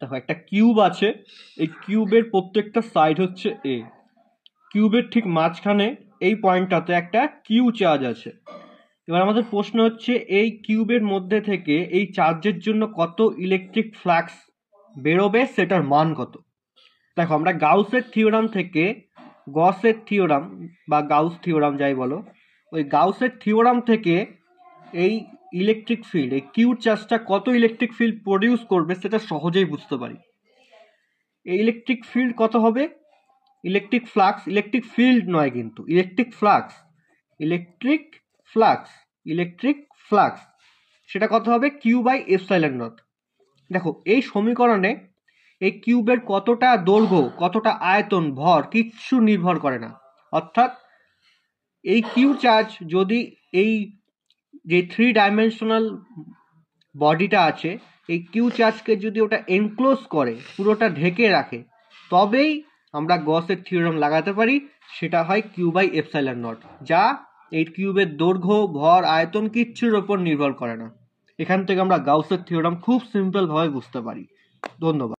দেখো একটা কিউব আছে, এই কিউবের প্রত্যেকটা সাইড হচ্ছে এ, কিউবের ঠিক মাঝখানে এই পয়েন্টটাতে একটা কিউ চার্জ আছে। এবার আমাদের প্রশ্ন হচ্ছে এই কিউবের মধ্যে থেকে এই চার্জের জন্য কত ইলেকট্রিক ফ্লাক্স বেরোবে, সেটার মান কত। দেখো আমরা গাউসের থিওরাম থেকে, গসের থিওরাম বা গাউস থিওরাম যাই বলো, ওই গাউসের থিওরাম থেকে এই ইলেকট্রিক ফিল্ড, এই কিউ চার্জটা কত ইলেকট্রিক ফিল্ড প্রডিউস করবে সেটা সহজেই বুঝতে পারি। এই ইলেকট্রিক ফিল্ড কত হবে, ইলেকট্রিক ফ্লাক্স, ইলেকট্রিক ফিল্ড নয় কিন্তু, electric flux, electric flux, electric flux, সেটা কত হবে কিউ বাই এপসাইলন নট। দেখো এই সমীকরণে এই কিউবের কতটা দৈর্ঘ্য, কতটা আয়তন, ভর কিচ্ছু নির্ভর করে না। অর্থাৎ এই কিউ চার্জ যদি এই যে 3 ডাইমেনশনাল বডিটা আছে, এই কিউ চার্জকে যদি ওটা এনক্লোজ করে, পুরোটা ঢেকে রাখে, তবেই আমরা গসের থিওরাম লাগাতে পারি, সেটা হয় কিউ বাই এপসাইলন নট, যা এই কিউবের দৈর্ঘ্য, ভর, আয়তন কিচ্ছুর ওপর নির্ভর করে না। এখান থেকে আমরা গাউসের থিওরাম খুব সিম্পলভাবে বুঝতে পারি। ধন্যবাদ।